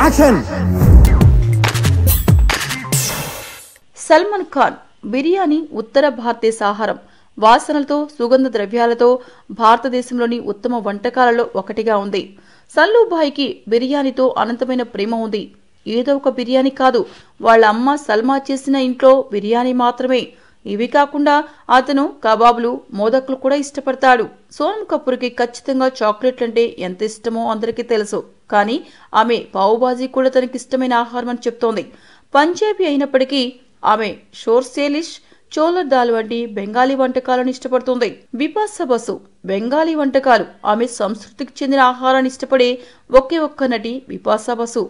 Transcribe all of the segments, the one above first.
Action. Salman Khan biryani ఉత్తర భారతదేశ ఆహారం. వాసనలతో, సుగంధ ద్రవ్యాలతో భారతదేశంలోని ఉత్తమ వంటకాలలో ఒకటిగా ఉంది. సల్లూభాయికి బిర్యానీతో అనంతమైన ప్రేమ ఉంది. ఏదో ఒక బిర్యానీ కాదు, వాళ్ళ అమ్మ సల్మా చేసిన ఇంట్లో బిర్యానీ మాత్రమే. ఇవి కాకుండా అతను కబాబులు, మోదకులు కూడా ఇష్టపడతాడు. సోనమ్ కపూర్కి ఖచ్చితంగా చాక్లెట్లంటే ఎంత ఇష్టమో అందరికీ తెలుసు. కానీ ఆమె పావుబాజీ కూడా తనకిష్టమైన ఆహారం అని చెప్తోంది. పంజాబీ అయినప్పటికీ ఆమె షోర్సేలిష్, చోలర్ దాల్ వంటి బెంగాలీ వంటకాలను ఇష్టపడుతుంది. బిపాసా బసు బెంగాలీ వంటకాలు. ఆమె సంస్కృతికి చెందిన ఆహారాన్ని ఇష్టపడే ఒకే ఒక్క నటి బిపాసా బసు.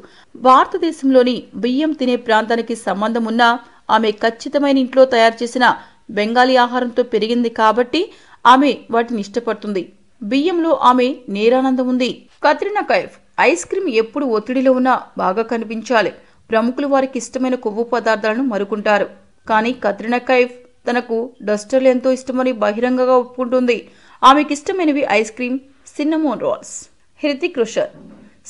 భారతదేశంలోని బియ్యం తినే ప్రాంతానికి సంబంధం ఉన్న ఆమె ఖచ్చితమైన ఇంట్లో తయారు చేసిన బెంగాలీ ఆహారంతో పెరిగింది కాబట్టి ఆమె వాటిని ఇష్టపడుతుంది. బియ్యంలో ఆమె నేరానందం ఉంది. కత్రినా కైఫ్ ఐస్ క్రీమ్ ఎప్పుడు ఒత్తిడిలో ఉన్నా బాగా కనిపించాలి. ప్రముఖులు వారికి ఇష్టమైన కొవ్వు పదార్థాలను మరుకుంటారు. కానీ కత్రినా కైఫ్ తనకు డస్టర్లు ఎంతో ఇష్టమని బహిరంగంగా ఒప్పుకుంటుంది. ఆమెకిష్టమైనవి ice cream, cinnamon rolls. Hrithik Roshan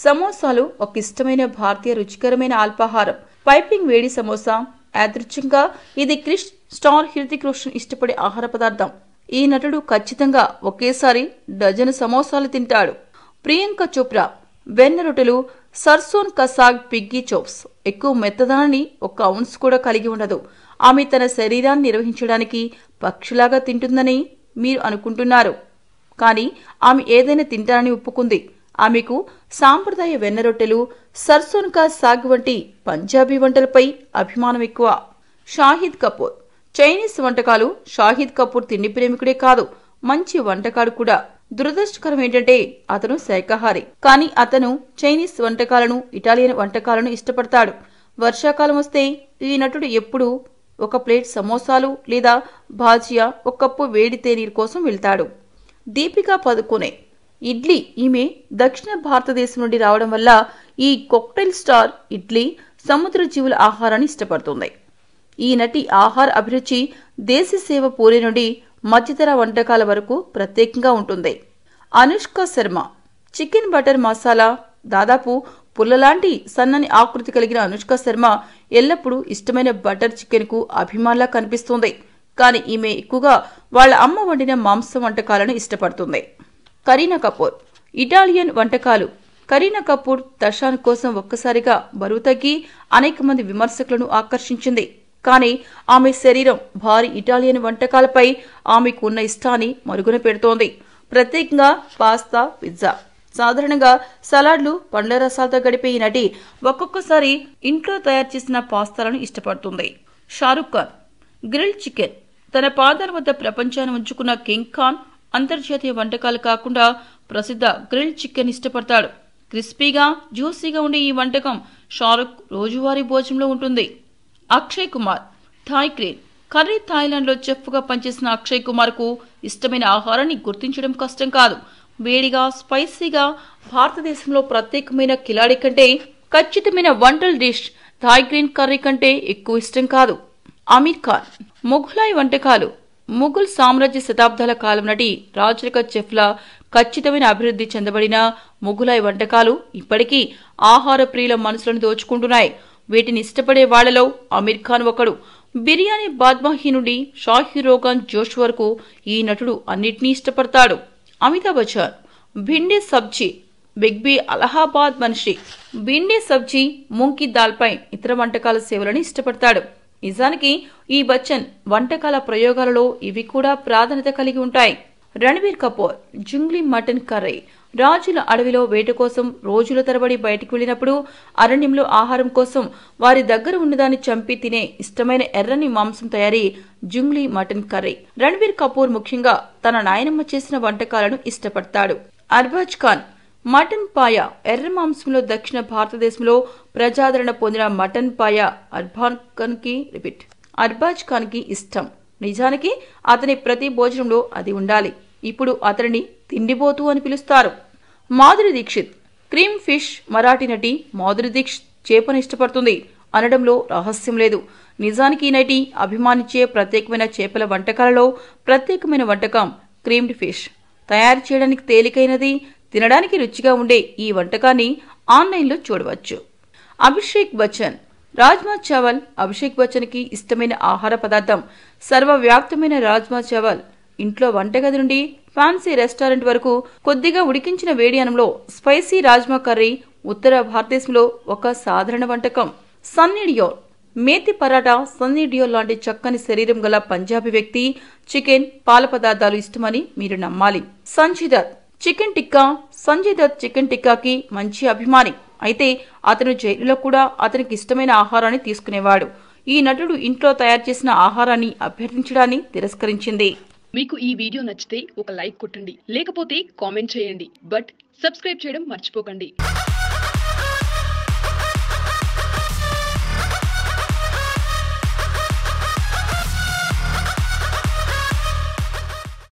సమోసాలు ఒక ఇష్టమైన భారతీయ రుచికరమైన అల్పాహారం. పైపింగ్ వేడి సమోసా. యాదృచ్ఛికంగా ఇది క్రిష్ స్టార్ హృతిక్ రోషన్ ఇష్టపడే ఆహార పదార్థం. ఈ నటుడు ఖచ్చితంగా ఒకేసారి డజను సమోసాలు తింటాడు. ప్రియాంక చోప్రా వెన్న రొట్టెలు, సర్సోన్ కసాగ్ పిగ్గీ చోప్స్. ఎక్కువ మెత్తదానాన్ని 1 ఔన్స్ కూడా కలిగి ఉండదు. ఆమె తన శరీరాన్ని నిర్వహించడానికి పక్షిలాగా తింటుందని మీరు అనుకుంటున్నారు. కానీ ఆమె ఏదైనా తింటానని ఒప్పుకుంది. ఆమెకు సాంప్రదాయ వెన్న రొట్టెలు, సర్సోన్ కా సాగ్ వంటి పంజాబీ వంటలపై అభిమానం ఎక్కువ. షాహిద్ కపూర్ చైనీస్ వంటకాలు. షాహిద్ కపూర్ తిండి ప్రేమికుడే కాదు, మంచి వంటకాడు కూడా. దురదృష్టకరం ఏంటంటే అతను శాకాహారి. కానీ అతను చైనీస్ వంటకాలను, ఇటాలియన్ వంటకాలను ఇష్టపడతాడు. వర్షాకాలం వస్తే ఈ నటుడు ఎప్పుడూ 1 ప్లేట్ సమోసాలు లేదా భాజియా, 1 కప్పు వేడి తేనీరు కోసం వెళ్తాడు. దీపికా పదుకొనే ఇడ్లీ. ఈమె దక్షిణ భారతదేశం నుండి రావడం వల్ల ఈ కాక్టైల్ స్టార్ ఇడ్లీ, సముద్ర జీవుల ఆహారాన్ని ఇష్టపడుతుంది. ఈ నటి ఆహార అభిరుచి దేశీ సేవ పూరి నుండి మధ్యతర వంటకాల వరకు ప్రత్యేకంగా ఉంటుంది. Anushka Sharma chicken butter masala. దాదాపు పుల్లలాంటి సన్నని ఆకృతి కలిగిన అనుష్క శర్మ ఎల్లప్పుడూ ఇష్టమైన బటర్ చికెన్ కు అభిమానులా కనిపిస్తుంది. కానీ ఈమె ఎక్కువగా వాళ్ళ అమ్మ వండిన మాంసం వంటకాలను ఇష్టపడుతుంది. కరీనా కపూర్ ఇటాలియన్ వంటకాలు. కరీనా కపూర్ దర్శన్ కోసం ఒక్కసారిగా బరువు తగ్గి అనేక మంది విమర్శకులను ఆకర్షించింది. కానీ ఆమె శరీరం భారీ ఇటాలియన్ వంటకాలపై ఆమెకు ఉన్న ఇష్టాన్ని మరుగున పెడుతోంది. ప్రత్యేకంగా పాస్తా, పిజ్జా. సాధారణంగా సలాడ్లు, పండ్ల రసాలతో గడిపే ఈ నటి ఒక్కొక్కసారి ఇంట్లో తయారు చేసిన పాస్తాలను ఇష్టపడుతుంది. Shahrukh Khan grill chicken. తన పాదాల వద్ద ప్రపంచాన్ని ఉంచుకున్న కింగ్ ఖాన్ అంతర్జాతీయ వంటకాలు కాకుండా ప్రసిద్ధ గ్రిల్ చికెన్ ఇష్టపడతాడు. క్రిస్పీగా, జ్యూసీగా ఉండే ఈ వంటకం షారుఖ్ రోజువారీ భోజనంలో ఉంటుంది. అక్షయ్ కుమార్ థాయ్ క్రీన్. కర్రీ థాయిలాండ్లో చెఫ్గా పనిచేసిన అక్షయ్ కుమార్ కు ఇష్టమైన ఆహారాన్ని గుర్తించడం కష్టం కాదు. వేడిగా, స్పైసీగా, భారతదేశంలో ప్రత్యేకమైన కిలాడి కంటే, ఖచ్చితమైన వంటల డిష్ థాయ్ గ్రీన్ కర్రీ కంటే ఎక్కువ ఇష్టం కాదు. ఆమీర్ ఖాన్ మొఘలాయి వంటకాలు. ముఘల్ సామ్రాజ్య శతాబ్దాల కాలం నాటి రాజరిక చెఫ్ల ఖచ్చితమైన అభివృద్ధి చెందబడిన మొఘలాయి వంటకాలు ఇప్పటికీ ఆహార ప్రియుల మనసులను దోచుకుంటున్నాయి. వీటిని ఇష్టపడే వాళ్లలో ఆమీర్ ఖాన్ ఒకడు. బిర్యానీ బాద్మాహి నుండి షాహీ రోగన్ జోష్ వరకు ఈ నటుడు అన్నిటినీ ఇష్టపడతాడు. అమితాబ్ బచ్చన్ భిండీ సబ్జీ. బిగ్ బి అలహాబాద్ మనిషి. భిండీ సబ్జీ, మూంగ్ కి దాల్ పై ఇతర వంటకాల సేవలను ఇష్టపడతాడు. నిజానికి ఈ బచ్చన్ వంటకాల ప్రయోగాలలో ఇవి కూడా ప్రాధాన్యత కలిగి ఉంటాయి. Ranbir Kapoor Junglee mutton curry. రాజుల అడవిలో వేట కోసం రోజుల తరబడి బయటికి వెళ్లినప్పుడు అరణ్యంలో ఆహారం కోసం వారి దగ్గర ఉన్నదాన్ని చంపి తినే ఇష్టమైన ఎర్రని మాంసం తయారీ జంగ్లీ మటన్ కర్రీ. రణబీర్ కపూర్ ముఖ్యంగా తన నాయనమ్మ చేసిన వంటకాలను ఇష్టపడతాడు. అర్బాజ్ ఖాన్ మటన్ పాయ. ఎర్ర మాంసంలో దక్షిణ భారతదేశంలో ప్రజాదరణ పొందిన మటన్ పాయ అర్బాజ్ ఖాన్ కి ఇష్టం. నిజానికి అతని ప్రతి భోజనంలో అది ఉండాలి. ఇప్పుడు అతనిని తిండిపోతూ అని పిలుస్తారు. Madhuri Dixit cream fish. మరాఠీ నటి మాధురి దీక్షిత్ చేపను ఇష్టపడుతుంది అనడంలో రహస్యం లేదు. నిజానికి ఈ నటి అభిమానించే ప్రత్యేకమైన చేపల వంటకాలలో ప్రత్యేకమైన వంటకం క్రీమ్డ్ ఫిష్. తయారు చేయడానికి తేలికైనది, తినడానికి రుచిగా ఉండే ఈ వంటకాన్ని ఆన్లైన్లో చూడవచ్చు. అభిషేక్ బచ్చన్. రాజ్మా చావల్ అభిషేక్ బచ్చన్ కి ఇష్టమైన ఆహార పదార్థం. సర్వవ్యాప్తమైన రాజ్మా చావల్ ఇంట్లో వంటగది నుండి ఫ్యాన్సీ రెస్టారెంట్ వరకు కొద్దిగా ఉడికించిన వేడి అన్నంలో స్పైసీ రాజ్మా కర్రీ ఉత్తర భారతదేశంలో ఒక సాధారణ వంటకం. సన్నీ డియోల్. మేతి పరాటా. సన్నీ డియోల్ లాంటి చక్కని శరీరం గల పంజాబీ వ్యక్తి చికెన్, పాల పదార్థాలు ఇష్టమని మీరు నమ్మాలి. సంజయ్ దత్. చికెన్ టిక్కా. సంజయ్ దత్ చికెన్ టిక్కాకి మంచి అభిమాని. అయితే అతను జైలులో కూడా అతనికి ఇష్టమైన ఆహారాన్ని తీసుకునేవాడు. ఈ నటుడు ఇంట్లో తయారు చేసిన ఆహారాన్ని అభ్యర్థించడాన్ని తిరస్కరించింది. మీకు ఈ వీడియో నచ్చితే ఒక లైక్ కొట్టండి, లేకపోతే కామెంట్ చేయండి. బట్ సబ్స్క్రైబ్ చేయడం మర్చిపోకండి.